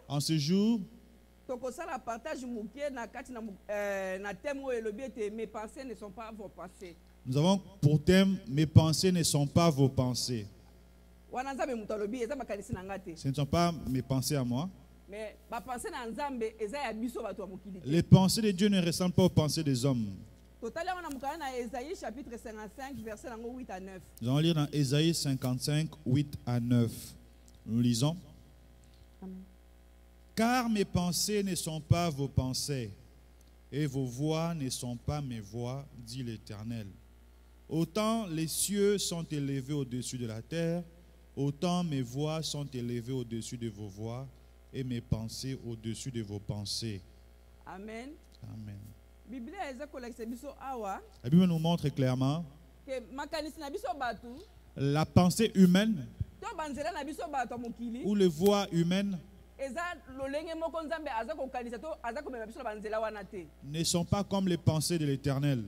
En ce jour, mes pensées ne sont pas vos pensées. nous avons pour thème « Mes pensées ne sont pas vos pensées ». Ce ne sont pas mes pensées à moi. Les pensées de Dieu ne ressemblent pas aux pensées des hommes. Chapitre 55, verset 8 à 9. Nous allons lire dans Ésaïe 55, 8 à 9. Nous lisons. Amen. Car mes pensées ne sont pas vos pensées, et vos voix ne sont pas mes voix, dit l'Éternel. Autant les cieux sont élevés au-dessus de la terre, autant mes voix sont élevées au-dessus de vos voix, et mes pensées au-dessus de vos pensées. Amen. Amen. La La Bible nous montre clairement la pensée humaine ou les voix humaines ne sont pas comme les pensées de l'Éternel.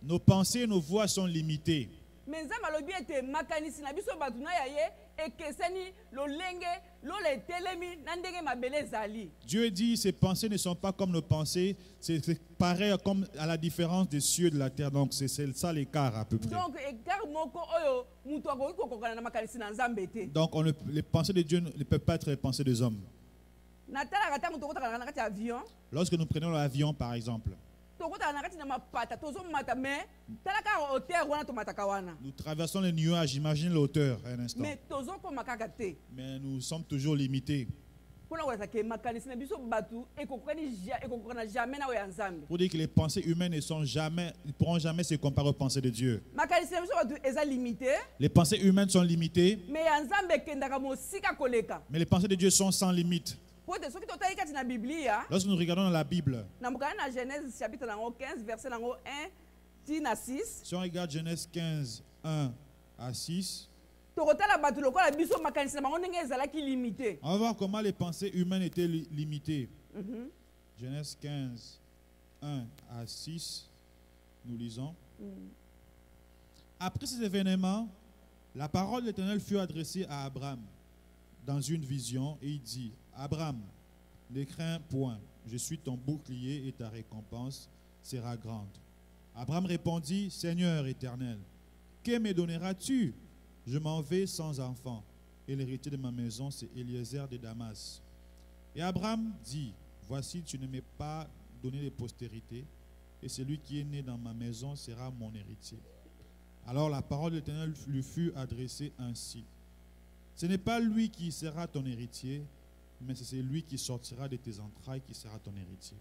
Nos pensées et nos voix sont limitées. Dieu dit ces pensées ne sont pas comme nos pensées, c'est pareil comme à la différence des cieux de la terre. Donc c'est ça l'écart à peu près. Donc les pensées de Dieu ne peuvent pas être les pensées des hommes. Lorsque nous prenons l'avion par exemple, nous traversons les nuages, imagine l'auteur un instant. Mais nous sommes toujours limités. Pour dire que les pensées humaines ne pourront jamais se comparer aux pensées de Dieu. Les pensées humaines sont limitées, mais les pensées de Dieu sont sans limite. Lorsque nous regardons dans la Bible, si on regarde Genèse 15, 1 à 6, on va voir comment les pensées humaines étaient limitées. Genèse 15, 1 à 6, nous lisons. Après ces événements, la parole de l'Éternel fut adressée à Abraham dans une vision et il dit: Abraham, ne crains point, je suis ton bouclier et ta récompense sera grande. Abraham répondit: Seigneur éternel, que me donneras-tu? Je m'en vais sans enfant, et l'héritier de ma maison, c'est Eliezer de Damas. Et Abraham dit: Voici, tu ne m'as pas donné de postérité, et celui qui est né dans ma maison sera mon héritier. Alors la parole de l'Éternel lui fut adressée ainsi: Ce n'est pas lui qui sera ton héritier, mais c'est lui qui sortira de tes entrailles qui sera ton héritier.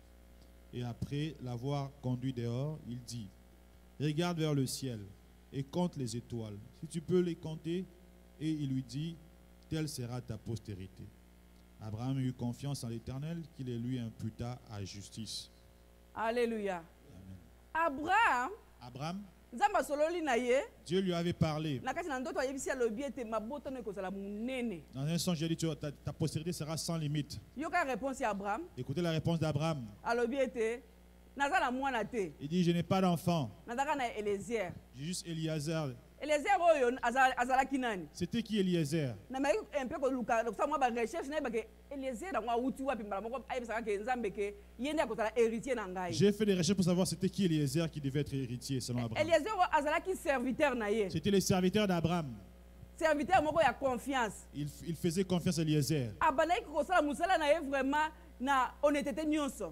Et après l'avoir conduit dehors, il dit: Regarde vers le ciel et compte les étoiles, si tu peux les compter. Et il lui dit: Telle sera ta postérité. Abraham eut confiance en l'Éternel, qui les lui imputa à justice. Alléluia. Amen. Abraham, Dieu lui avait parlé. Dans un songe, il a dit: ta postérité sera sans limite. Écoutez la réponse d'Abraham. Il dit: je n'ai pas d'enfant. J'ai juste Eliezer. C'était qui Eliezer? J'ai fait des recherches pour savoir c'était qui Eliezer qui devait être héritier selon Abraham. C'était le serviteur d'Abraham. Il faisait confiance à Eliezer.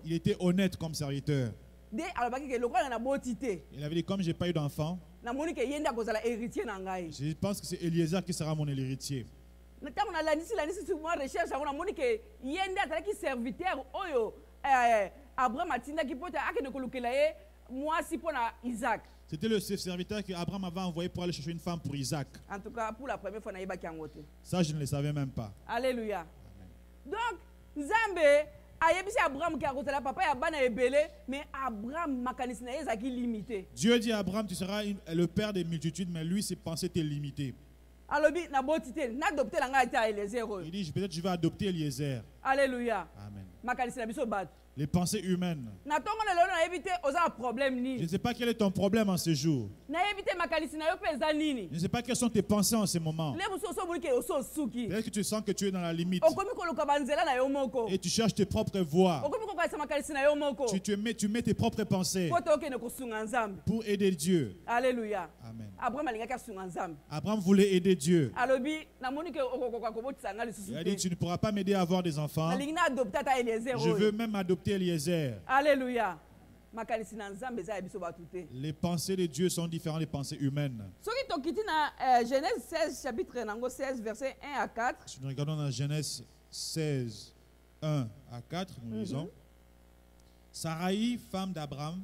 Il était honnête comme serviteur. Il avait dit: comme je n'ai pas eu d'enfant, je pense que c'est Eliezer qui sera mon héritier. C'était le serviteur qu'Abraham avait envoyé pour aller chercher une femme pour Isaac. En tout cas, pour la première fois, ça, je ne le savais même pas. Alléluia. Donc, Nzambe Abraham qui a papa ya bana ebele, mais Abraham makanisina ezaki limité. Dieu dit à Abraham: tu seras le père des multitudes, mais lui ses pensées étaient limitées. Alobi na botité na adopter la ngata Eliezer. Il dit: peut-être je vais adopter Eliezer. Alléluia. Amen. Makanisina biso bat. Les pensées humaines. Na tongo na lelo na éviter oza problème Je nini. ne sais pas quel est ton problème en ce jour. Na éviter makalisi na yo pe eza nini. Je ne sais pas quelles sont tes pensées en ce moment. Le muso so bulike oso suki. Peut-être que tu sens que tu es dans la limite Okomi koluka banzela na yo moko. et tu cherches tes propres voies. Okomi kokalisa makalisi na yo moko. Tu mets tes propres pensées Po tokende kosunga nzambe. pour aider Dieu. Alléluia. Amen. Abraham alingaki asunga nzambe. Abraham voulait aider Dieu. Alobi namoni ke okokoka kobotisa nga lisusu Il a dit, te. tu ne pourras pas m'aider à avoir des enfants. Nalingi na adopte ata Eliezer Je veux oyo. même adopter Eliezer. Alléluia. Makalisi na nzambe eza ya biso bato te. Les pensées de Dieu sont différentes des pensées humaines. Soki tokiti na Genèse 16 chapitre nango 16 verset 1 à 4. Si nous regardons dans Genèse 16, 1 à 4, nous lisons. Sarai, femme d'Abraham,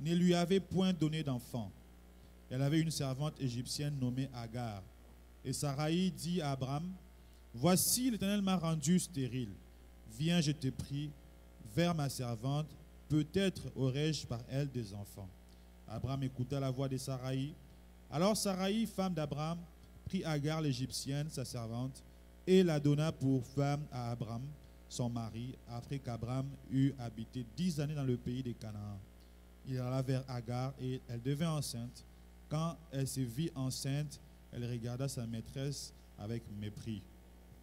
ne lui avait point donné d'enfant. Elle avait une servante égyptienne nommée Agar. Et Sarai dit à Abraham, voici l'Éternel m'a rendu stérile. Viens, je te prie, vers ma servante, peut-être aurai-je par elle des enfants. Abraham écouta la voix de Sarai. Alors Sarai, femme d'Abraham, prit Agar l'Égyptienne, sa servante, et la donna pour femme à Abraham, son mari, après qu'Abraham eut habité 10 années dans le pays de Canaan. Il alla vers Agar et elle devint enceinte. Quand elle se vit enceinte, elle regarda sa maîtresse avec mépris.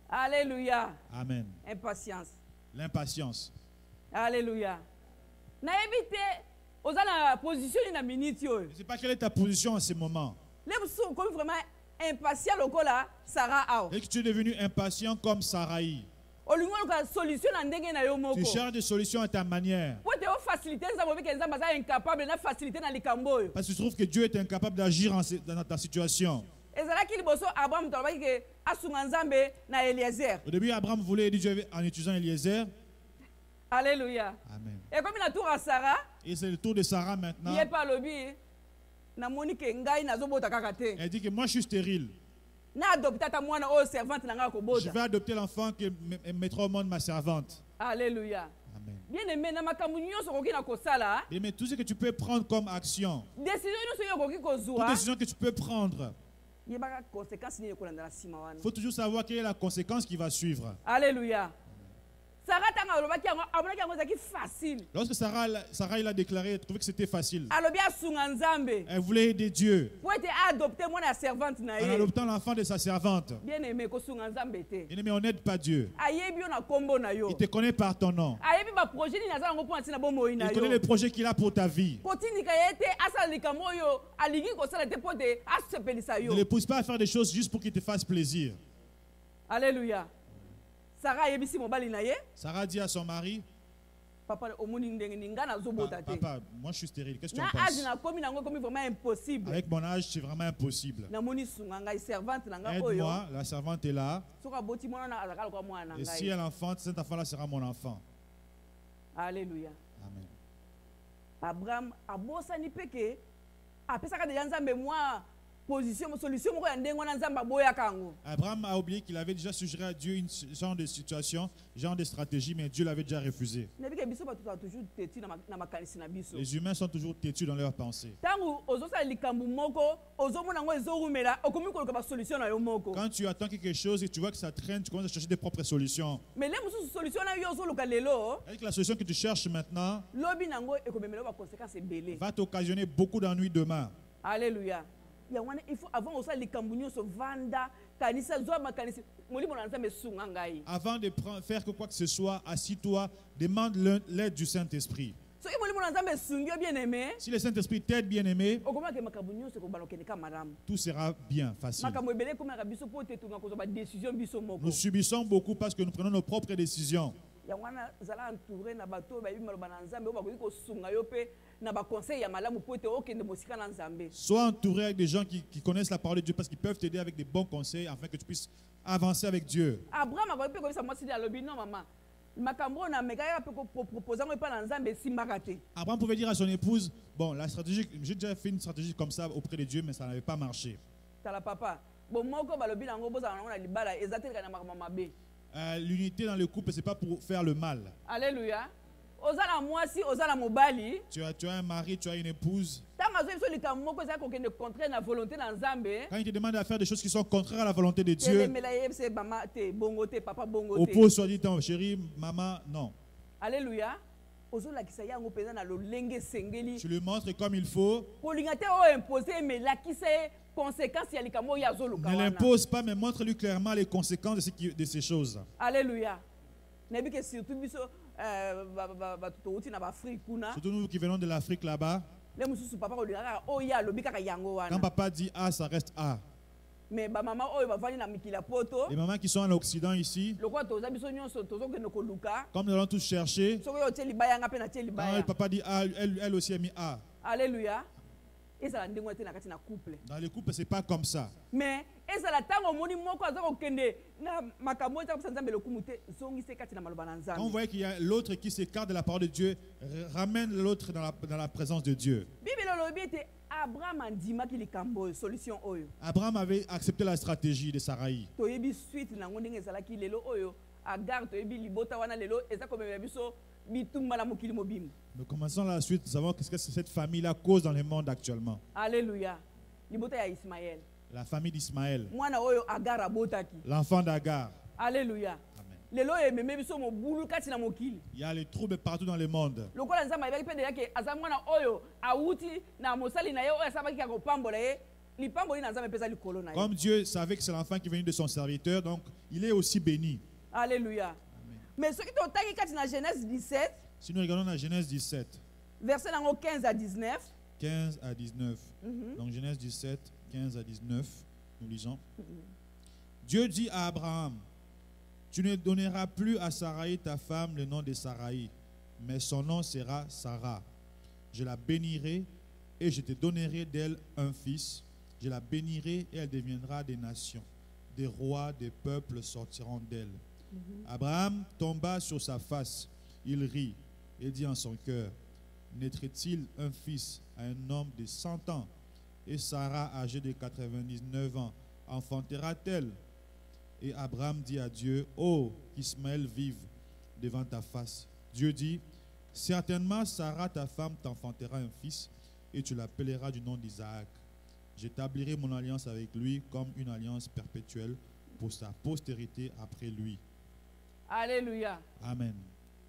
Alléluia. Amen. Impatience. L'impatience. Alléluia. Nayebi te oza na position ni na minute oyo. Je ne sais pas quelle est ta position en ce moment. Le musu comme vraiment impatient lokola Sarah awa. Et que tu es devenu impatient comme Sarai. Olingo loka solution na ndenge na yo moko. Tu cherches des solutions à ta manière. Po te o faciliter nzambe bike nzambe aza incapable na faciliter na likambo oyo. Parce que tu trouves que Dieu est incapable d'agir dans ta situation. Ezalaki liboso Abraham tolobaki ke asunga nzambe na Eliezer. Au début, Abraham voulait aider Dieu en utilisant Eliezer. Alléluia. Amen. Et comme il a tour à Sarah, Et c'est le tour de Sarah maintenant. il est pas lobby. Namoni ke ngai nazobota kaka te. Elle dit que moi je suis stérile. Na adopta ta mwana o servante na nga Je kobota. vais adopter l'enfant que mettra au monde ma servante. Alléluia. Amen. Bien aimé na makambo nyonso koki na kosala. Mais tout ce que tu peux prendre comme action, Décision nyonso yo koki toute kozwa. décision que tu peux prendre, Yebaka conséquence ni ekolanda na sima wana. il faut toujours savoir quelle est la conséquence qui va suivre. Alléluia. Sarah tanga alobaki yango amonaki yango ezalaki facile. Lorsque Sarah il a déclaré, elle trouvait que c'était facile. Alobi asunga nzambe. Elle voulait aider Dieu Po ete adopter mwana ya servante na en ye. adoptant l'enfant de sa servante. Bien aimé kosunga nzambe te. Mais on n'aide pas Dieu. Ayebi yo na kombo na yo. Il te connaît par ton nom. Ayebi ba projet ni naza yango po ntina bomoi na Il yo. connaît les projets qu'il a pour ta vie. Kotindika ye te asala likambo oyo alingi kosala te po te asepelisa Ne yo. les pousse pas à faire des choses juste pour qu'il te fasse plaisir. Alléluia. Sarah ayebisi mobali na ye. Sarah dit à son mari, Papa omoni ndenge ni nga nazobota te. papa, moi je suis stérile, qu'est-ce que tu Na en âge penses? na komi nango komi vraiment impossible. Avec mon âge, c'est vraiment impossible. Namoni sunga ngai servante na nga oyo. Aide-moi, la servante est là. Soka boti mwana na azaka kwa mwana na Et si ngai. elle enfante, cet enfant-là sera mon enfant. Alléluia. Amen. Abraham abosani peke apesaka deja nzambe mwa position solution moko ya ndenge wana nzambe aboyaka yango. Abraham a oublié qu'il avait déjà suggéré à Dieu une genre de situation, genre de stratégie, mais Dieu l'avait déjà refusé. Nabike biso bato to toujours teti na makanisi na biso. Les humains sont toujours têtus dans leurs pensées. Tango ozosala likambo moko ozomona ngo ezorumela okomi koluka ba solution na yo moko. Quand tu attends quelque chose et tu vois que ça traîne, tu commences à chercher des propres solutions. Mais le mususu solution na yo ozoluka lelo Avec la solution que tu cherches maintenant, lobi nango ekomemela ba conséquences ebele. va t'occasionner beaucoup d'ennuis demain. Alléluia. Ya wana il faut avant osala likambo nyonso vanda kanisa zwa makanisi molimo na nzambe sunga ngai. Avant de faire quoi que ce soit, assis-toi, demande l'aide du Saint-Esprit. Soki molimo na nzambe sungi yo bien aimé. Si le Saint-Esprit t'aide, bien aimé, Okomaka makambo nyonso ko balokene ka malamu. tout sera bien, facile. Makambo ebele komaka biso po te tunga kozwa ba décision biso moko. Nous subissons beaucoup parce que nous prenons nos propres décisions. Ya wana zala entouré na bato ba bima loba na nzambe o bakoki kosunga yo pe na ba conseil ya malamu po te okende mosika na nzambe. Sois entouré avec des gens qui connaissent la parole de Dieu parce qu'ils peuvent t'aider avec des bons conseils afin que tu puisses avancer avec Dieu. Abraham akoki pe ko bisa mwasi ya lobi non mama. Makambo na mekaya pe ko proposer ngo pa na nzambe simbaka te. Abraham pouvait dire à son épouse, bon, la stratégie, j'ai déjà fait une stratégie comme ça auprès de Dieu, mais ça n'avait pas marché. Tala papa. Bon moko ba lobi nango boza na libala ezateli kana makambo mabe. L'unité dans le couple, c'est pas pour faire le mal. Alléluia. Ozala mwasi ozala mobali. Tu as un mari, tu as une épouse. Tanga zo biso likambo moko za kokende contraire na volonté na nzambe. Quand il te demande à faire des choses qui sont contraires à la volonté de Dieu, Telemela yebse mama te bongo te papa bongo te. oppose soit dit, chérie, maman, non. Alléluia. ozolakisa yango mpenza na lolenge esengeli Tu le montres comme il faut. kolinga te oyo impose me lakisa ye conséquence ya likambo oyo azoluka Ne wana. l'impose pas, mais montre-lui clairement les conséquences de ces choses. Alléluia. nayebi ke surtout biso bato touti na baafrike kuna Surtout nous qui venons de l'Afrique là-bas. le mosusu papa kolingaka kaka oyo alobi kaka yango Quand wana papa dit A, ça reste A. me bamama oyo bavandi na mikili ya poto Les mamans qui sont en Occident ici, lokola toza biso nyonso tozokende koluka comme nous allons tous chercher, soki oyo otie libaya nga mpe natie quand libaya le papa dit A, elle aussi a mis A. alleluya ezala ndenge wana te na kati na couple Dans les couples, c'est pas comme ça. mais ezala ntango omoni moko aza kokende na makambo oyo eza kopesa nzambe lokumu te zongise kati na maloba na Quand vous nzambe voyez qu'il y a l'autre qui s'écarte de la parole de Dieu, ramène l'autre dans la présence de Dieu. bibele olobi ete abraham andimaki likambo oyo solution oyo Abraham avait accepté la stratégie de Sarai. toyebi suite nango ndenge ezalaki lelo oyo agar toyebi libota wana lelo eza komemela biso bitumba na mokili mobimba Nous commençons la suite, nous savons qu'est-ce que cette famille-là cause dans le monde actuellement. alleluya libota ya ismael La famille d'Ismaël, mwana oyo agar abotaki l'enfant d'Agar. alleluya Amen. lelo oyo ememe biso mobulu kati na mokili Il y a les troubles partout dans le monde. lokola nzambe ayebaki mpe deyake aza mwana oyo awuti na mosali na ye oyo asalaki ya kopambola ye lipamboli na nzambe mpe eza likolo na ye Comme Dieu savait que c'est l'enfant qui est venu de son serviteur, donc il est aussi béni. alleluya Amen. mais soki totangi kati na genèse 17 Si nous regardons dans Genèse 17, verset nango 15 à 19 15 à 19. Mhm. Donc Genèse 17, 15 à 19, nous lisons. Dieu dit à Abraham, tu ne donneras plus à Sarai ta femme le nom de Sarai, mais son nom sera Sarah. Je la bénirai et je te donnerai d'elle un fils. Je la bénirai et elle deviendra des nations. Des rois, des peuples sortiront d'elle. Abraham tomba sur sa face. Il rit et dit en son cœur, naîtrait-il un fils à un homme de 100 ans? Et Sarah, âgée de 99 ans, enfantera-t-elle? Et Abraham dit à Dieu, oh, qu'Ismaël vive devant ta face. Dieu dit, certainement Sarah, ta femme, t'enfantera un fils, et tu l'appelleras du nom d'Isaac. J'établirai mon alliance avec lui comme une alliance perpétuelle pour sa postérité après lui. alleluya Amen.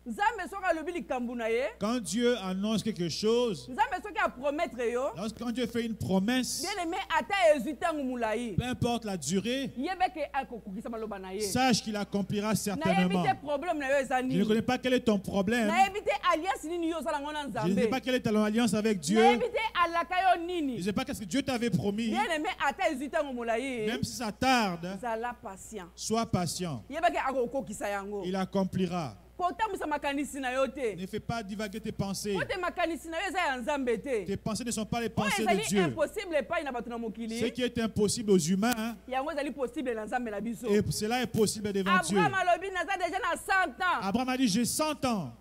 nzambe soki alobi likambo na ye Quand Dieu annonce quelque chose, nzambe soki apromettre yo quand Dieu fait une promesse, bien aimé ata ezwi ntango molai peu importe la durée, yebeke akokokisa maloba na ye sache qu'il accomplira nayebi certainement. te problème na yo eza Je ne nini connais pas quel est ton problème. nayebi te alliance nini yo osala ngo na Je ne nzambe sais pas quelle est ton alliance avec Dieu. nayebi te alaka yo Je ne nini sais pas qu'est-ce que Dieu t'avait promis. bien aimé ata ezwi ntango molai Même si ça tarde, zala patient sois patient. yebeke akokokisa yango Il accomplira. kotambwisa makanisi na yo te Ne fais pas divaguer tes pensées. po te makanisi na yo eza ya nzambe te Tes pensées ne sont pas les oyo pensées de ezali Dieu. impossible epai na bato na Ce mokili qui est impossible aux humains, yango ezali possible na nzambe na biso et cela est possible devant Dieu. abraham alobi naza deja na 100 ans Abraham a dit, j'ai 100 ans.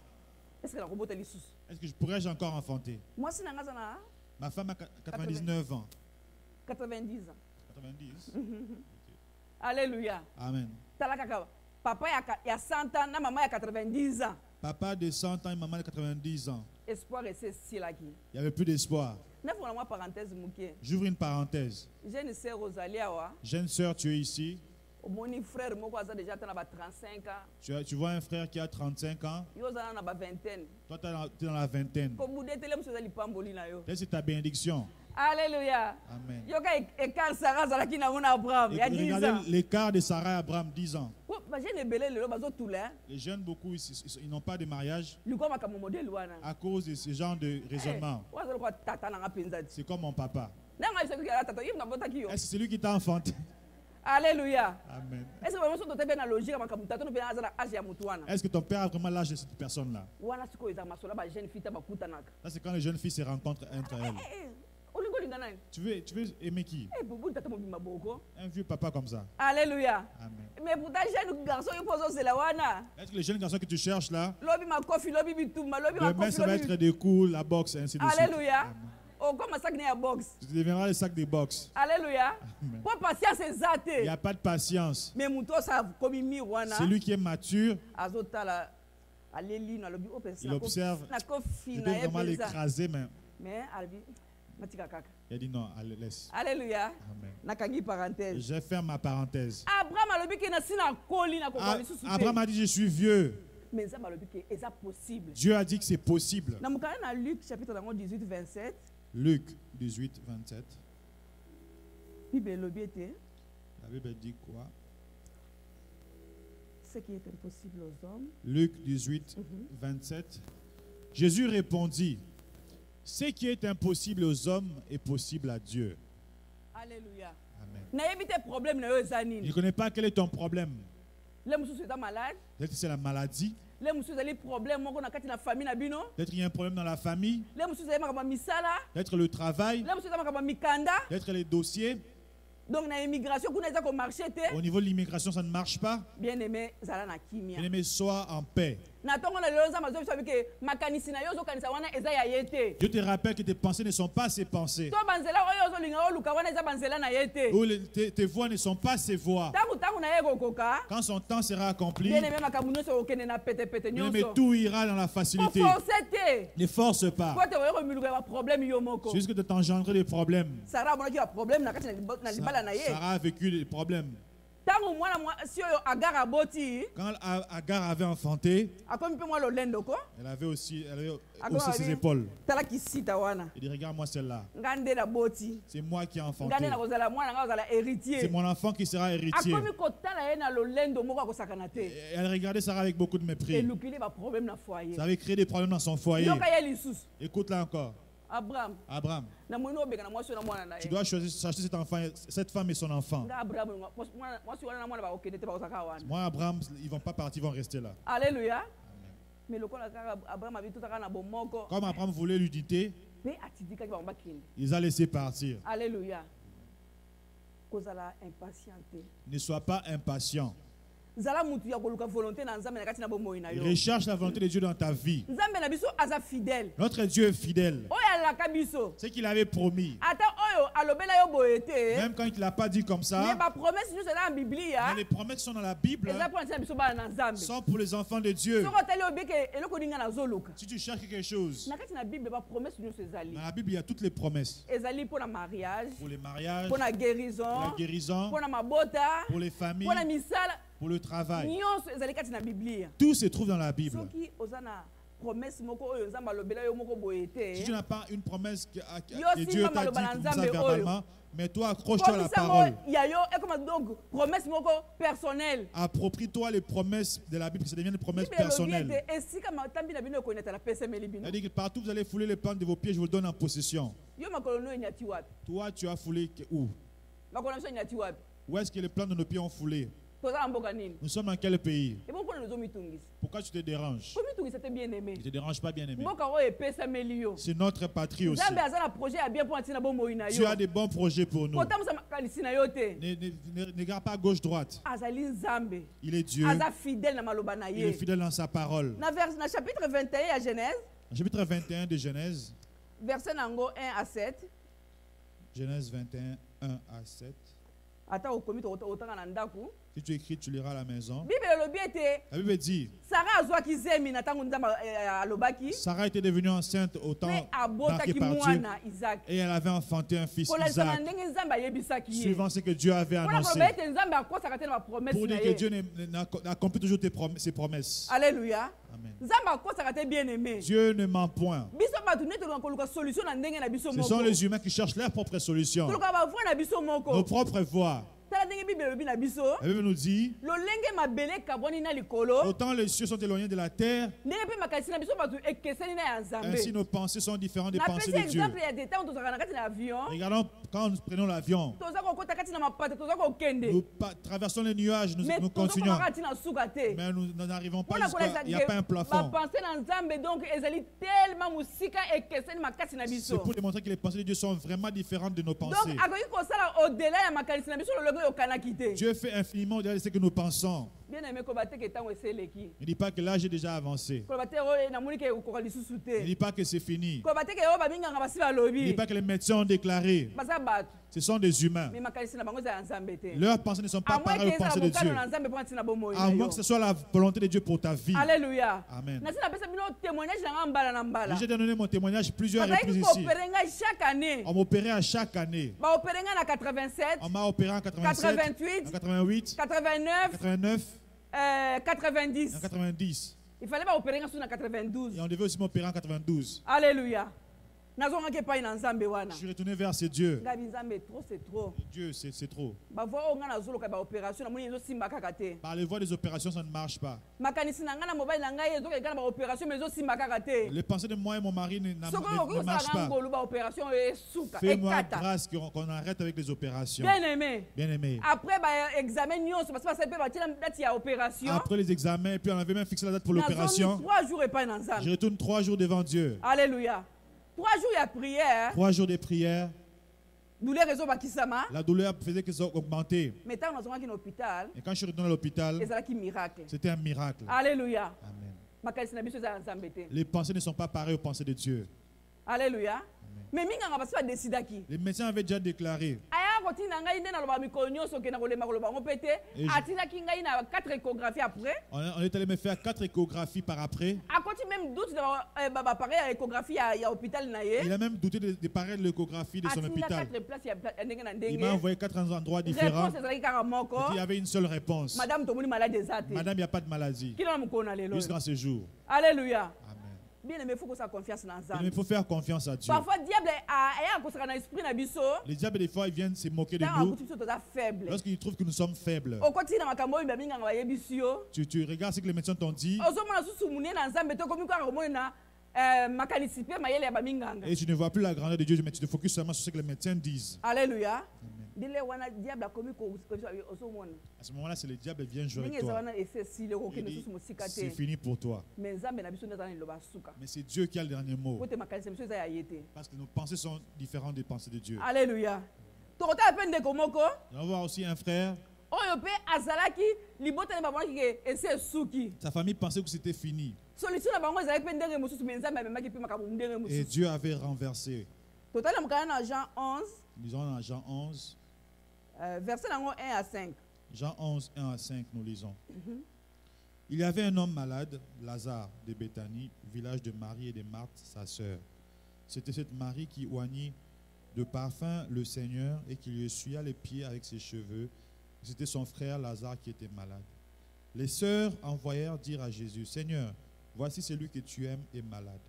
estce nakobota lisusu Est-ce que pourrais-je encore enfanter? mwasi na nga aza na Ma femme a 99 ans. 90 ans 90? alleluya Amen. tala kaka papa ya 100 ans na mama ya 90 ans Papa de 100 ans et maman de 90 ans. espoir ese esilaki Il n'y avait plus d'espoir. nafongola mwa parenthèse moke J'ouvre une parenthèse. jeune sœur ozali awa Jeune sœur, tu es ici. omoni frère moko aza déjà ata na ba 35 ans Tu vois un frère qui a 35 ans. yo ozala na ba vingtaine Toi, tu es dans la vingtaine. kobude tele mosu eza lipamboli na yo C'est ta bénédiction. alleluya Amen. yoka ekar sara azalaki nango na abraham Et ya 10 ans regardez l'écart de Sarah et Abraham, 10 ans. bagene ebele lelo bazotula Les jeunes, beaucoup, ils n'ont pas de mariage likwa makambo modele wana à cause de ce genre de raisonnement. oyo azali kwa tata nanga mpenza ti C'est comme mon papa. nanga biso kala tata yimu nabotaki yo Est-ce que c'est lui qui t'a enfanté? alleluya Amen. est ce que bamoso tote mpe na logique ya makambo tata no mpe aza na age ya motu wana Est-ce que ton père a vraiment l'âge de cette personne-là? wana sikoyo ezala masolo ya bajeune fille ta bakutanaka Ça, c'est quand les jeunes filles se rencontrent entre elles. olingi olinga nani Tu veux aimer qui? bubuli tata mobimba boko Un vieux papa comme ça. alleluya Amen. mais pourtant jeune garçon yo mpo ozozela wana Est-ce que les jeunes garçons que tu cherches là, lobi makofi lobi bitumba lobi demain makofi ça va lobi être des coups, la boxe, ainsi de suite. alleluya Amen. okoma saki ne ya box Tu deviendras le sac de boxe. alleluya Amen. mpo patience eza Il te n'y a pas de patience. mais motu osa komi mire wana Celui qui est mature, azotala aleli no alobi il observe. nakofi Il na peut ye vraiment mpenza l'écraser, mais mais alobi matika kaka il a dit non, allez, laisse. alleluya Amen. nakangi parenthèse Je ferme ma parenthèse. abraham alobi ke na si nakoli nakokola lisusu Abraham te a dit, je suis vieux. mais nzambe alobi ke eza possible. Dieu a dit que c'est possible. Na mokana na Luc chapitre 18 27. Luc 18, 27. Bible elobi ete La Bible dit quoi? ce qui est impossible aux hommes. Luc 18, 27. Jésus répondit, ce qui est impossible aux hommes est possible à Dieu. Alléluia. Amen. Nayebi te problème na yo eza Je nini? ne connais pas quel est ton problème. Le mosusu eza malade. Peut-être que c'est la maladie. Le mosusu ezali problème moko na kati na famille na bino. Peut-être qu'il y a un problème dans la famille. Le mosusu ezali makambo ya misala. Peut-être le travail. Le mosusu eza makambo ya mikanda. Peut-être les dossiers. Donc na immigration kuna eza ko marcher te. Au niveau de l'immigration, ça ne marche pas. Bien aimé zala na kimia. Bien-aimé, sois en paix. Na tongo na lelo nzambe azobi sabi ke makanisi na yo ozokanisa wana eza ya ye te. Dieu te rappelle que tes pensées ne sont pas ses pensées. To banzela oyo ozolinga oluka wana eza banzela na ye te. Ou tes voix ne sont pas ses voix. Tangu na ye kokoka. Quand son temps sera accompli, Bien aimé makambo nyonso okende na pete bien-aimé, nyonso. tout ira dans la facilité. Forcer te. Ne force pas. Po te oyo miluka ba problème yo moko. C'est juste que de t'engendrer des problèmes. Sarah amonaki ba problème na kati na libala na ye. Sarah a vécu des problèmes. Tango mwana si oyo Agar aboti. Quand Agar avait enfanté, Akomi pe mwa lolendo ko. elle avait aussi Agar ses épaules. Tala kisita wana. Il dit, regarde-moi celle-là. Ngande na boti. C'est moi qui ai enfanté. Ngande na kozala mwana nga kozala héritier. C'est mon enfant qui sera héritier. Akomi kotala ye na lolendo moko akosakana te. Et elle regardait Sarah avec beaucoup de mépris. Elukili ba problème na foyer. Ça avait créé des problèmes dans son foyer. Yoka ye lisusu. Écoute-la encore. Abraham. Abraham, Na mwino obeka na mwasi na mwana na ye. tu dois chercher cet enfant, cette femme et son enfant. Nga Abraham mwasi wana na mwana ba okende te ba kosaka wana. Moi, Abraham, ils ne vont pas partir, ils vont rester là. Alléluia. Mais lokola kaka Abraham abi tutaka na bomoko. Comme Abraham voulait l'unité, Pe atidika ki ba mbakindi. il a laissé partir. Alléluia. Kozala impatienté. Ne sois pas impatient. Zala mutu ya koluka volonté na nzambe na kati na bomoi na yo. Recherche la volonté de Dieu dans ta vie. Nzambe na biso aza fidèle. Notre Dieu est fidèle. Oyo alaka biso. Ce qu'il avait promis, Ata oyo alobela yo boye te. même quand il ne l'a pas dit comme Mais ça, ba promesse nous c'est dans la Bible mais ya. les promesses qui sont dans la Bible Eza pour ntina biso bana na nzambe. sont pour les enfants de Dieu. Soko tali obeke eloko ninga na zoluka. Si tu cherches quelque chose, Na kati na Bible ba promesse nous ezali. dans la Bible, il y a toutes les promesses. Ezali pour la mariage, Pour les mariages, pour la pour guérison, la guérison, pour la mabota, pour les familles, pour la misala. pour le travail. Nyonso ezali kati na Biblia. Tout se trouve dans la Bible. Soki ozana promesse moko oyo nzambe alobela yo moko boye te. Si tu n'as pas une promesse que Yo Dieu simba t'a dit maloba na comme ça Nzambe verbalement, mais toi accroche-toi à la Komisa parole. mo ya yo et comme donc promesse moko personnelle. Approprie-toi les promesses de la Bible, que ça devienne des promesses Bible elobi personnelles. ete esika matambi na bino ekoneta la pese meli bino. C'est-à-dire que partout vous allez fouler les plantes de vos pieds, je vous le donne en possession. Yo makolo no enyati wapi? Toi, tu as foulé où? Makolo so enyati wapi? Où est-ce que les plantes de nos pieds ont foulé? Tozala mboka nini? Nous sommes dans quel pays? Et bon pour nous mitungisa. Pourquoi tu te déranges? Ko mitungisa te bien aimé. Ne te dérange pas, bien aimé. Mboka oyo epesa meli yo. C'est notre patrie aussi. Nzambe azala projet ya bien pour ntina bomoi na yo. Tu as des bons projets pour nous. Kotamusa makanisi na yo te. Ne regarde pas gauche-droite. Azali Nzambe. Il est Dieu. Aza fidèle na maloba na Il est ye. fidèle dans sa parole. Na chapitre 21 ya Genèse, Chapitre 21 de Genèse. verset nango 1 à 7. Genèse 21, 1 à 7. Ata okomi otanga na ndaku. Si tu écris, tu liras à la maison. Bible elobi ete La Bible dit, Sarah azwaki zemi na tango nzambe alobaki. Sarah était devenue enceinte au temps Mais marqué abotaki par Dieu. mwana Isaac. Et elle avait enfanté un fils Kolesa na Isaac, ndenge nzambe ayebisaki ye. suivant ce que Dieu avait Mpona annoncé. koloba ete nzambe akosaka te na bapromese Pour na dire que ye. Dieu accomplit toujours ses promesses. Alléluia. Amen. Nzambe akosaka te bien aimé. Dieu ne ment point. Biso bato nde toluka koluka solution na ndenge na biso Ce moko. sont les humains qui cherchent leur propre solution. Toluka bavoi na biso moko. Nos propres voies. Tala ndenge Bible elobi na biso. La Bible nous dit, Lolenge mabele kabwani na likolo. autant les cieux sont éloignés de la terre, Ndenge pe makanisi na biso bato ekeseni na ya Nzambe. ainsi nos pensées sont différentes des Na pensées pesi de Dieu. exemple ya détail on tozalaka na kati na avion. Regardons quand nous prenons l'avion, Toza kokota kati na mapata toza kokende. nous traversons les nuages, Mais nous toza continuons. kokaka na suka te. Mais nous n'arrivons pas Mpona jusqu'à... kolesa Il n'y a pas un plafond. bapense na Nzambe donc ezali tellement musika ekeseni makasi na C'est biso. pour démontrer que les pensées de Dieu sont vraiment différentes de nos Donc pensées. akoki kosala au-delà ya makanisi na biso lolenge oyokanaki te. Dieu fait infiniment au-delà de ce que nous pensons. Bien aimé koba te ke ntango eseleki. Ne dis pas que l'âge est déjà avancé. Koloba te oyo namoni ke okoka lisusu Ne te. dis pas que c'est fini. Koloba te ke oyo babinganga basi Ne dis balobi. pas que les médecins ont déclaré. Baza bato. Ce sont des humains. Mais makanisi na bango eza ya Nzambe te. Leurs pensées ne sont pas À moins pareilles aux que pensées de ezala Dieu. bokano na Nzambe mpo ntina bomoi À na moins yo. que ce soit la volonté de Dieu pour ta vie. Alléluia. Amen. Nasi napesa bino témoignage na nga mbala na mbala. J'ai donné mon témoignage plusieurs Bazalaki reprises ici. koopere ngai chaque année. On m'opérait à chaque année. Baopere ngai na 87, On m'a opéré en 87, 88, en 88, 89, 89, 90. en 90. Il fallait pas opérer en 92. Et on devait aussi m'opérer en 92. Alléluia. Nazonga ke pa ina nzambe wana. Je suis retourné vers ce Dieu. Ngabi nzambe trop c'est trop. Dieu, c'est trop. Ba voix onga na zolo ka ba opération na moni ezo simba kaka te. Par les voies des opérations, ça ne marche pas. Makanisi na nga na mobile na ngai ezo ka ba opération mais ezo simba kaka te. Les pensées de moi et mon mari ne Soko marchent pas. ngolo ba opération e suka e Fais-moi kata. grâce qu'on arrête avec les opérations. Bien aimé. Bien aimé. Après ba examen nyonso parce que ça peut ba tina date ya opération. Après les examens, puis on avait même fixé la date pour l'opération. 3 jours et pas na nzambe. Je retourne 3 jours devant Dieu. Alléluia. 3 jours il y a prière. 3 jours de prière. Douleur réseau bakisama. La douleur faisait que ça augmentait. Mais tant dans un hôpital. Et quand je suis retourné à l'hôpital, C'est ça qui miracle. c'était un miracle. Alléluia. Amen. Makanisi na biso za nzambe te. Les pensées ne sont pas pareilles aux pensées de Dieu. Alléluia. Mais minga nga basi ba décidaki. Les médecins avaient déjà déclaré. Aya kotina ngai nde na loba mikolo nyonso ke na kolema koloba ngo pete. Et je- Atinaki ngai na 4 échographies après. On est allé me faire 4 échographies par après. Akoti même doute na ba pareil échographie ya hôpital na ye. Il a même douté de pareil de l'échographie de son Atina hôpital. 4 places ya ndenge na Il m'a ndenge. envoyé 4 endroits différents. Réponse ezalaki kaka moko. Il y avait une seule réponse. Madame tomoni malade ezate. Madame, il n'y a pas de maladie. Kila mukolo na lelo. Jusqu'à ce jour. Alléluia. Amen. Bien aimé, faut que ça confiance dans Mais nzambe. il faut faire confiance à Dieu. Parfois diable aya kosaka na esprit na biso. Les diables, des fois, ils viennent se moquer de Tant nous akuti biso toza faible. lorsqu'ils trouvent que nous sommes faibles. Okoti na makambo oyo baminga nga bayebisi yo. Tu regardes ce que les médecins t'ont dit Ozomona susu munene na nzambe to komi kaka komona na makanisi pe mayele ya baminganga. et tu ne vois plus la grandeur de Dieu, mais tu te focuses seulement sur ce que les médecins disent. Alléluia. Dile wana diable akomi ko ozomona. À ce moment-là, c'est le diable qui vient jouer Ndenge avec eza toi. wana ese sile ko Il kende dit, susu mosika c'est te. fini pour toi. Mais nzambe na biso nde azana liloba suka. Mais c'est Dieu qui a le dernier mot. Kote makanisi biso eza ya ye te. Parce que nos pensées sont différentes des pensées de Dieu. Alléluia. Tokota pe ndeko moko. On va voir aussi un frère. Oyo pe azalaki libota ne bamonaki ke ese esuki. Sa famille pensait que c'était fini. Solution na bango ezalaki pe ndenge mosusu mais nzambe amemaki pe makambo ndenge Et mosusu. Dieu avait renversé. Totala mokana na Jean 11, Lisons dans Jean 11. verset nango 1 à 5. Jean 11, 1 à 5, nous lisons. Il y avait un homme malade, Lazare, de Béthanie, village de Marie et de Marthe, sa sœur. C'était cette Marie qui oignit de parfum le Seigneur et qui lui essuya les pieds avec ses cheveux. C'était son frère Lazare qui était malade. Les sœurs envoyèrent dire à Jésus, Seigneur, voici celui que tu aimes est malade.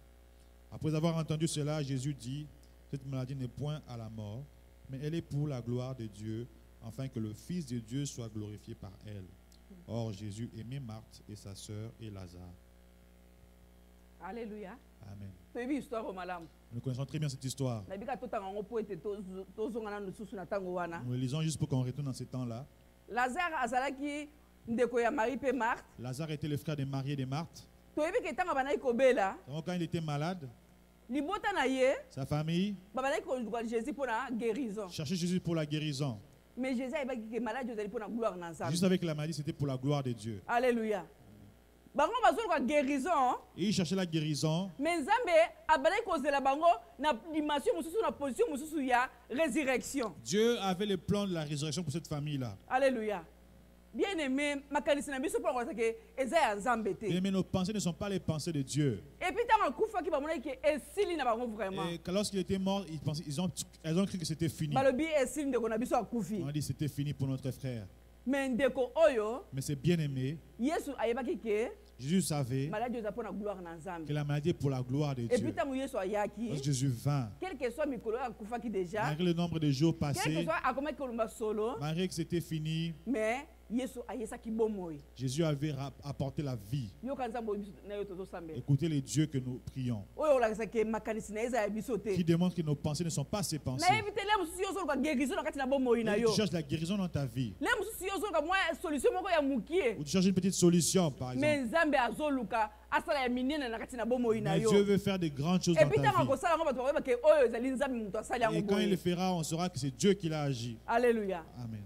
Après avoir entendu cela, Jésus dit, cette maladie n'est point à la mort, mais elle est pour la gloire de Dieu, afin que le Fils de Dieu soit glorifié par elle. Or, Jésus aimait Marthe et sa sœur et Lazare. Alléluia. Amen. Toyebi histoire malamu. Nous connaissons très bien cette histoire. Nabika totanga ngo po ete tozonga na nususu na tango wana. Nous le lisons juste pour qu'on retourne dans ce temps-là. Lazare azalaki ndeko ya Marie pe Marthe. Lazare était le frère de Marie et de Marthe. Toyebi ke tanga banaki kobela, Donc, quand il était malade, libota na ye, sa famille babanaki koluka Jésus pour la guérison. cherchait Jésus pour la guérison. Mais Jésus ayebaki ke malade ozali pour la gloire na nzambe. Juste avec la maladie, c'était pour la gloire de Dieu. Alléluia. Bango bazoluka guérison, Et il cherchait la guérison. mais nzambe abandaki kozela bango na dimension mosusu na position mosusu ya résurrection. Dieu avait le plan de la résurrection pour cette famille-là. Alléluia. Bien aimé, makanisi na biso pour que eza ya nzambe te. Mais nos pensées ne sont pas les pensées de Dieu. Et puis tant akufaki bamonaki ke esili na bango vraiment. Et lorsqu'il était mort, elles ont cru que c'était fini. Balobi esili ndeko na biso akufi. On a dit que c'était fini pour notre frère. Mais ndeko oyo, Mais c'est bien aimé. Yesu ayebaki ke Jésus savait maladie eza pour la gloire na nzambe. que la maladie est pour la gloire de Et puis Dieu. tant Yesu ayaki, Lorsque Jésus vint, quel que soit mikolo akufaki déjà, malgré le nombre de jours quel que passés, soit akomaki kolumba solo, malgré que c'était fini, mais Yesu ayesaki bomoi. Jésus avait apporté la vie. Yoka nzambe oyo biso na yo tozosambela. Écoutez les dieux que nous prions, Oyo olakisa ke makanisi na eza ya biso te. qui démontrent que nos pensées ne sont pas ses pensées. Na evite le mosusu yo ozoluka guérison na kati na bomoi na Et yo. tu cherches la guérison dans ta vie. Le mosusu yo ozoluka mwa solution moko ya mukie. Ou tu cherches une petite solution, par Mais exemple. nzambe azoluka asala ya minene na kati na bomoi na Mais yo. Dieu veut faire de grandes choses Et dans puis ta tant vie. akosala ngo bato bakoyeba ke oyo ezali nzambe moto asali yango Et quand il le boye. fera, on saura que c'est Dieu qui l'a agi. Alléluia. Amen.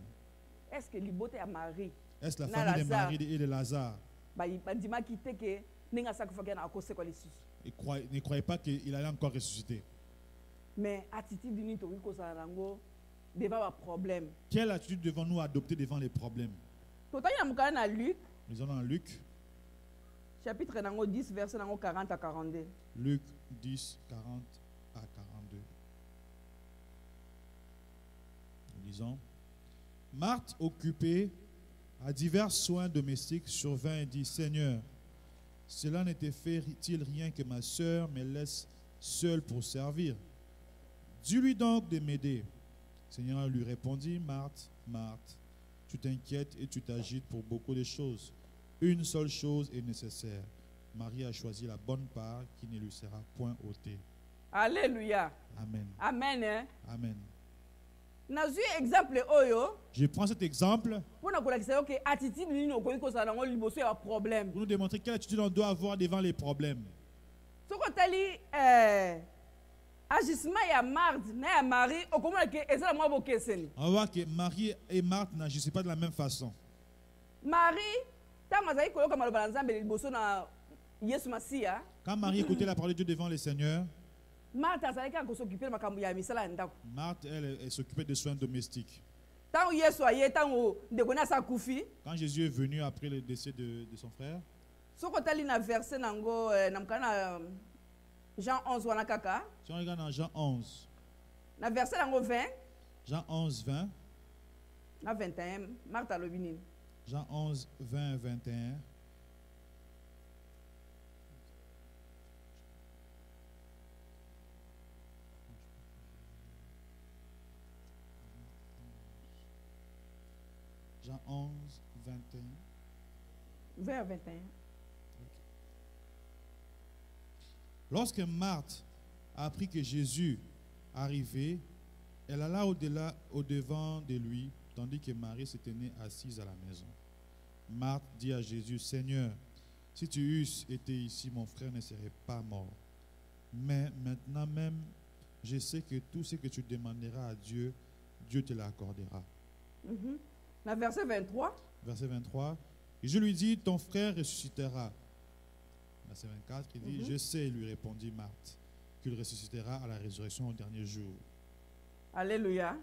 Est-ce que libota ya Marie Est-ce la Na famille de Lazare. Marie et de Lazare bandimaki te ke ndenge asakufaki na akosekwa lisusu. ne croyaient pas qu'il allait encore ressusciter? Mais attitude nini tokoki kozala nango devant baproblème. Quelle attitude devons-nous adopter devant les problèmes? Totali na mokala na Luc, Nous allons dans Luc, chapitre nango 10, verset nango 40 à 42. Luc 10, 40 à 42. Nous lisons. Marthe, occupée à divers soins domestiques, survint et dit, Seigneur, cela ne te fait-il rien que ma sœur me laisse seule pour servir? Dis-lui donc de m'aider. Le Seigneur lui répondit, Marthe, Marthe, tu t'inquiètes et tu t'agites pour beaucoup de choses. Une seule chose est nécessaire. Marie a choisi la bonne part qui ne lui sera point ôtée. Alléluia. Amen. Amen. Hein? Amen. Nazu exemple oyo. Je prends cet exemple Pour attitude ni no koyi ko sa nango liboso ya problème. pour nous démontrer quelle attitude on doit avoir devant les problèmes. Soko tali agissement ya Marthe na ya Marie okomona ke ezala mwa bokeseni. On va voir que Marie et Marthe n'agissent pas de la même façon. Marie tango azali koyoka maloba na Nzambe liboso na Yesu Masiya. Quand Marie écoutait la parole de Dieu devant le Seigneur, Marthe azali ka ko s'occuper makambo ya misala ya ndako. Marthe, elle s'occupait des soins domestiques. Tango Yesu aye tango ndeko na sa kufi. Quand Jésus est venu après le décès de son frère, Soko tali na verset nango na mkana Jean 11 wana kaka. si on regarde dans Jean 11, Na verset nango 20 Jean 11, 20, na 21 Marthe alobi nini? Jean 11, 20, 21. Jean 11, 21. 20 à 21. Lorsque Marthe a appris que Jésus arrivait, elle alla au-devant de lui, tandis que Marie se tenait assise à la maison. Marthe dit à Jésus, Seigneur, si tu eusses été ici, mon frère ne serait pas mort. Mais maintenant même, je sais que tout ce que tu demanderas à Dieu, Dieu te l'accordera. Dans verset 23. Verset 23. Et je lui dis, ton frère ressuscitera. Verset 24, il dit, je sais, lui répondit Marthe, qu'il ressuscitera à la résurrection au dernier jour. Alléluia.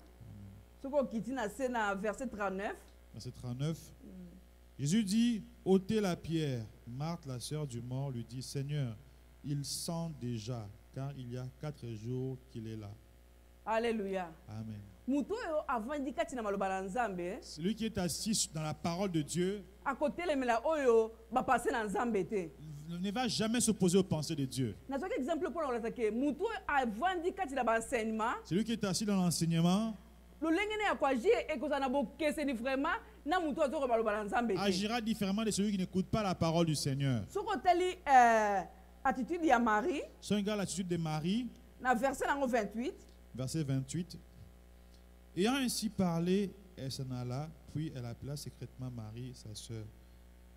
Ce qu'on quitte dans verset 39. Verset 39. Jésus dit, ôtez la pierre. Marthe, la sœur du mort, lui dit, Seigneur, il sent déjà, car il y a 4 jours qu'il est là. Alléluia. Amen. Celui qui est assis dans la parole de Dieu ne va jamais s'opposer aux pensées de Dieu. Celui qui est assis dans l'enseignement agira différemment de celui qui n'écoute pas la parole du Seigneur. Attitude de Marie. Si on regarde l'attitude de Marie, verset 28. Verset 28. Ayant ainsi parlé, elle s'en alla, puis elle appela secrètement Marie, sa sœur,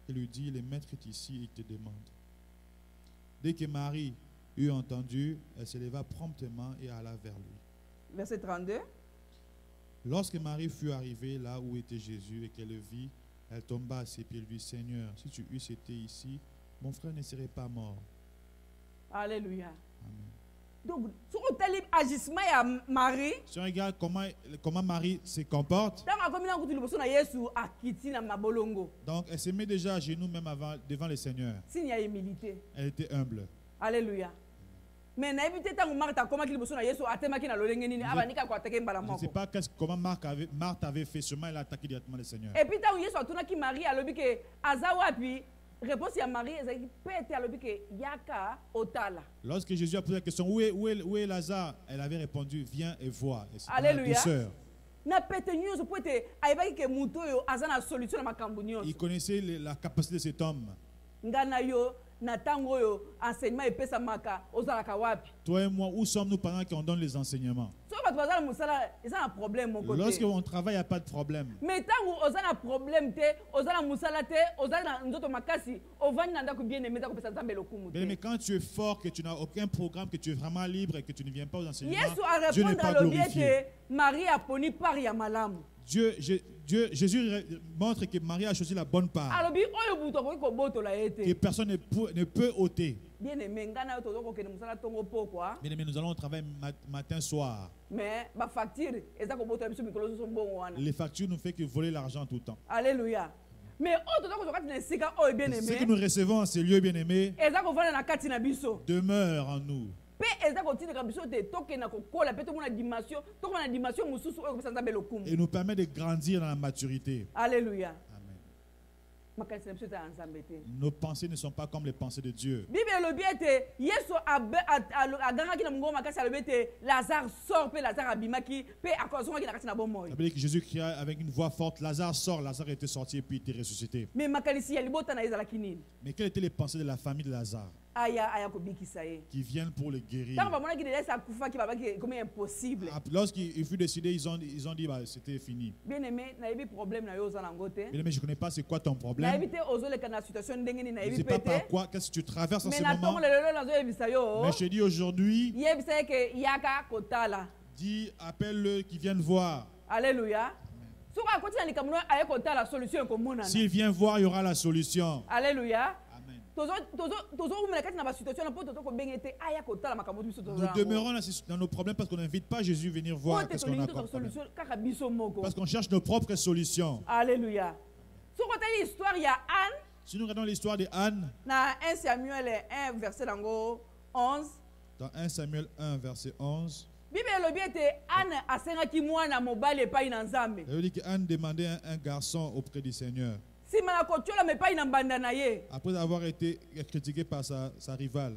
et lui dit, le maître est ici, il te demande. Dès que Marie eut entendu, elle se leva promptement et alla vers lui. Verset 32. Lorsque Marie fut arrivée là où était Jésus et qu'elle le vit, elle tomba à ses pieds et lui dit, Seigneur, si tu eusses été ici, mon frère ne serait pas mort. Alléluia. Amen. Donc, sur le agissement de Marie, si on regarde comment Marie se comporte, donc elle se met déjà à genoux même devant le Seigneur. Elle était humble. Alléluia. Mais je ne sais pas comment Marthe avait fait, seulement elle a attaqué directement le Seigneur. Et puis, Marie a dit que réponse à Marie, lorsque Jésus a posé la question, où est Lazare? Elle avait répondu, viens et vois. Et alléluia. Il connaissait la capacité de cet homme. Toi et moi, où sommes-nous pendant qu'on donne les enseignements? Lorsqu'on travaille, il n'y a pas de problème. Mais quand tu es fort, que tu n'as aucun programme, que tu es vraiment libre et que tu ne viens pas aux enseignements, Dieu n'est pas glorifié. Jésus montre que Marie a choisi la bonne part, que personne ne peut ôter. Bien aimé, nous allons au travail matin, soir. Mais les factures nous font que voler l'argent tout le temps. Alléluia. Mais ce que nous recevons en ces lieux, bien aimés, demeure en nous. Et nous permet de grandir dans la maturité. Alléluia. Amen. makanisi na biso eza ya nzambe te. Nos pensées ne sont pas comme les pensées de Dieu. Bible elobi ete Yesu agangaki na mongongo makasi alobi ete Lazare sort mpe Lazare abimaki mpe azongaki na kati na bomoi. Ça veut dire que Jésus cria avec une voix forte, Lazare sort, Lazare était sorti et puis il était ressuscité. Mais makanisi ya libota na ezalaki nini? Mais quelles étaient les pensées de la famille de Lazare Aya kobikisa ye. qui viennent pour le guérir? Ntango bamonaki déjà akufaki babaki comme impossible. Lorsqu'il fut décidé, ils ont dit bah, c'était fini. Bien aimé, nayebi problème na yo oza nango te. Bien aimé, je ne connais pas c'est quoi ton problème. Nayebi te ozoleka na situation ndenge nini Je ne nayebi sais pas pete. par quoi, qu'est-ce que tu traverses en Mais ce na moment. tongo lelo nazo yebisa yo. Mais je te dis aujourd'hui, Yebisa ke yaka kotala. dis, appelle-le qui viennent voir. Alléluia. Soka akoti na likambo aye kotala solution komona. S'il vient voir, il y aura la solution. Alléluia. Amen. Nous demeurons dans nos problèmes parce qu'on n'invite pas Jésus à venir voir qu'est-ce qu'on a comme problème. Parce qu'on cherche nos propres solutions. Alléluia. Si nous regardons l'histoire de Anne, dans 1 Samuel 1, verset 11, dans 1 Samuel 1, verset 11, Bible elobi ete Anne asengaki mwana mobali epai na Nzambe. ça veut dire qu'Anne demandait un garçon auprès du Seigneur. Après avoir été critiqué par sa rivale.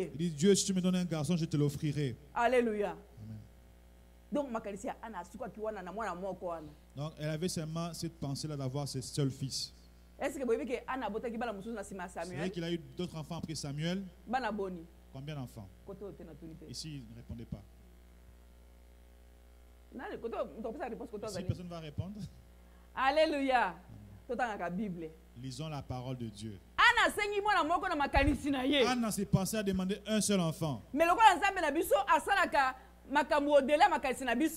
Il dit, Dieu, si tu me donnes un garçon, je te l'offrirai. Alléluia. Amen. Donc, elle avait seulement cette pensée-là d'avoir ses seuls fils. Est-ce que vous voyez que Anne a C'est vrai qu'il a eu d'autres enfants après Samuel. Combien d'enfants? Ici, il ne répondait pas. Si personne ne va répondre. Alléluia. Lisons la parole de Dieu. Anne s'est pensée à demander un seul enfant. Mais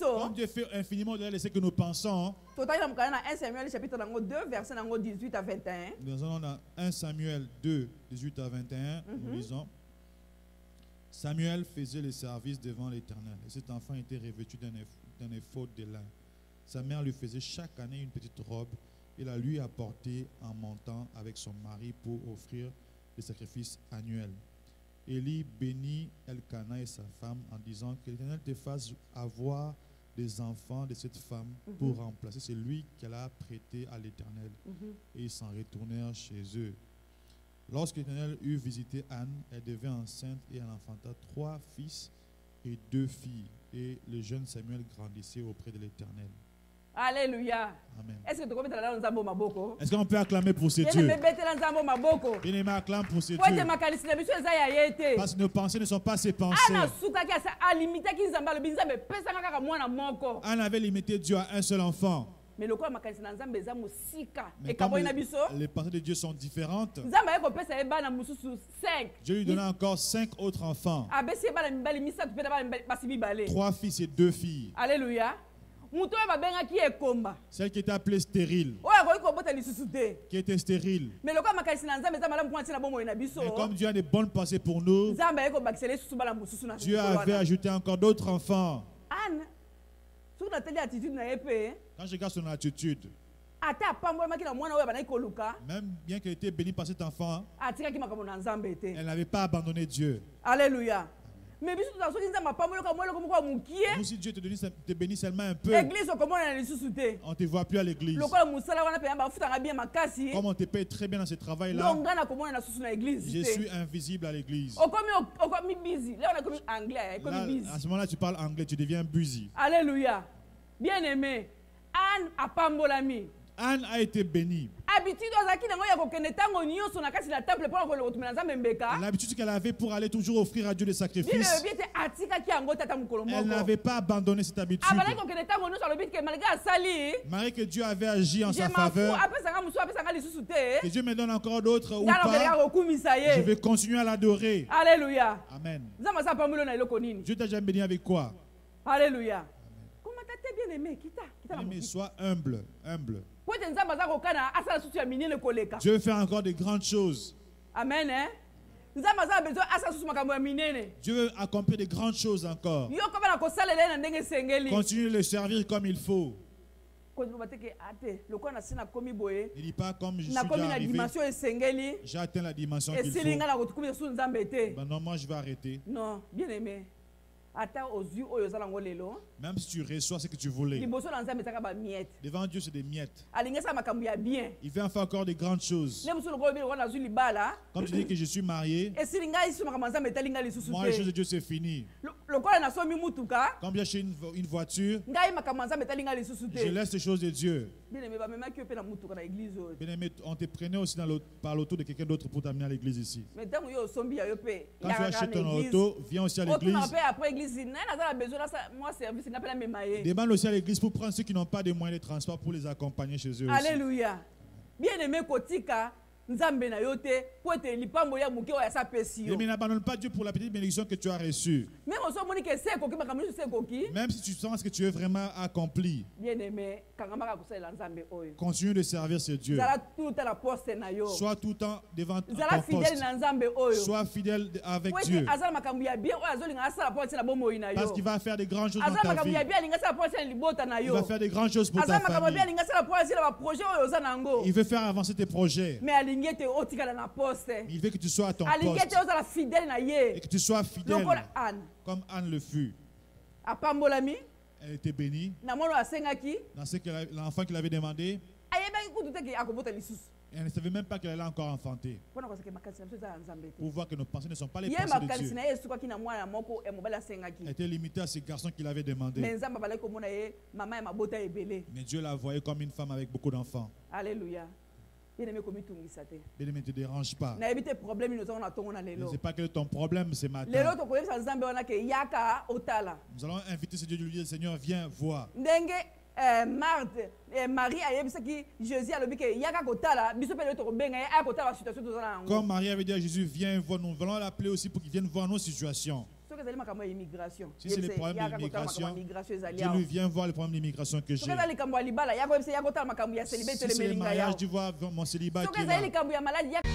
comme Dieu fait infiniment au-delà de ce que nous pensons, nous allons 1 Samuel chapitre 2, verset 18 à 21. Nous allons dans 1 Samuel 2, 18 à 21. Nous lisons. Samuel faisait le service devant l'Éternel et cet enfant était revêtu d'un éphod de lin. Sa mère lui faisait chaque année une petite robe et la lui apportait en montant avec son mari pour offrir le sacrifice annuel. Élie bénit Elkana et sa femme en disant que l'Éternel te fasse avoir des enfants de cette femme pour remplacer celui qu'elle a prêté à l'Éternel. Et ils s'en retournèrent chez eux. Lorsque l'Éternel eut visité Anne, elle devint enceinte et elle enfanta 3 fils et 2 filles. Et le jeune Samuel grandissait auprès de l'Éternel. Alléluia. Amen. Est-ce qu'on peut acclamer pour ces dieux? Bien-aimé, acclame pour ces dieux. Parce que nos pensées ne sont pas ses pensées. Anne avait limité Dieu à un seul enfant. Mais les pensées de Dieu sont différentes. Dieu lui donna encore 5 autres enfants. 3 fils et 2 filles. Alléluia. Celle qui était appelée stérile. Qui était stérile. Mais comme Dieu a des bonnes pensées pour nous, Dieu avait ajouté encore d'autres enfants. Quand je regarde son attitude, même bien qu'elle était bénie par cet enfant, elle n'avait pas abandonné Dieu. Alléluia. Mais si Dieu te bénit seulement un peu, on ne te voit plus à l'église. Comme on te paye très bien dans ce travail-là, je suis invisible à l'église. À ce moment-là, tu parles anglais, tu deviens busy. Alléluia. Bien aimé, Anne a pambolami. Anne a été bénie. L'habitude qu'elle avait pour aller toujours offrir à Dieu des sacrifices, elle n'avait pas abandonné cette habitude. Malgré que Dieu avait agi en sa faveur, que Dieu me donne encore d'autres ou pas, je vais continuer à l'adorer. Alléluia. Amen. Dieu t'a déjà béni avec quoi? Alléluia. Bien-aimé, sois humble, humble. Dieu veut faire encore de grandes choses. Amen. Dieu veut accomplir de grandes choses encore. Continue de le servir comme il faut. Ne dis pas comme je suis déjà arrivé, j'ai atteint la dimension qu'il faut. Ben non, moi je vais arrêter. Non, bien aimé. ata ozwi oyo ozala ngo lelo Même si tu reçois ce que tu voulais, liboso na nzambe ezaka bamiete devant Dieu, c'est des miettes. alingi asala makambo ya bien Il fait enfin encore de grandes choses. nde mosusu lokola oyebi lokola nazwi libala Comme tu dis que je suis marié, esili ngai lisusu makambo ya nzambe etali ngai lisusu moi, les choses de te Dieu, c'est fini. lokola nasombi mutuka Comme j'ai acheté une voiture, ngai makambo ya nzambe etali ngai lisusu je te laisse les choses de Dieu. bien aimé bamemaki yo mpe na mutuka na eglize oyo Bien aimé, on te prenait aussi par l'auto de quelqu'un d'autre pour t'amener à l'église ici. mais ntango yo osombi ya yo mpe Quand tu achètes ton auto, viens aussi à otunaka l'église. mpe après église naye nazala besoin nasa mwa service nga mpe namema ye Demande aussi à l'église pour prendre ceux qui n'ont pas de moyens de transport pour les accompagner chez eux aussi. alléluia bien aimé kotika nzambe na yo te po ete lipambo ya moke oyo asapesi yo Mais n'abandonne pas Dieu pour la petite bénédiction que tu as reçue. même osomoni ke se ekoki makambo nyonso se ekoki Même si tu sens que tu es vraiment accompli, bien aimé kangambaka kosalela nzambe oyo continue de servir ce Dieu. zala tout na poste na yo Sois tout le temps devant zala ton fidèle poste. na nzambe oyo Sois fidèle avec po ete Dieu. azala makambo ya bien oyo azolinga asala po atina bomoi na Parce yo qu'il va faire de grandes choses dans azala ta makambo vie. ya bien alingi asala po atina libota na Il yo va faire de grandes choses pour ta azala makambo ya bien famille. alingi asala po asila baprojet oyo oza nango Il veut faire avancer tes projets. mais alingi ete otikala na poste Il veut que tu sois à ton alingi poste ete ozala fidèle na et ye que tu sois fidèle lokola ane comme Anne le fut. apambolami Elle était bénie na mwana oyo asengaki dans ce que l'enfant qu'il avait demandé. ayebaki kutu te ke akobota lisusu Et elle ne savait même pas qu'elle allait encore enfanter. mpona koseke makanisi na biso eza ya nzambe te Pour voir que nos pensées ne sont pas les ye pensées de makanisi Dieu. na ye esukaki na mwana moko ya mobali asengaki Elle était limitée à ce garçon qu'il avait mais demandé. nzambe abalaki komona ye mama ya mabota ebele Mais Dieu la voyait comme une femme avec beaucoup d'enfants. alleluya bien aimé komitungisa te Bien aimé, ne te dérange pas. nayebi te problème ino ozango na ntongo na Je ne lelo sais pas quel est ton problème ce lelo matin. tokoyebisa nzambe wana ke yaka otala Nous allons inviter ce Dieu de lui dire, Seigneur, viens voir. ndenge marthe marie ayebisaki jésus alobi ke yaka kotala biso mpe lelo tokobenga ye aya kotala basituation toza na yango Comme Marie avait dit à Jésus, viens voir, nous allons l'appeler aussi pour qu'il vienne voir nos situations. soki ezali makambo ya immigration Si c'est les problèmes yaka kotala makambo ya d'immigration, migration ezali dis-lui, awa viens voir les problèmes d'immigration que j'ai. soki ezali likambo ya libala yaka oyebisa yaka kotala makambo ya Si celibe c'est les etelemelinga mariages, yawa dis voir mon célibat soki qui est ezali là. likambo ya maladi yaka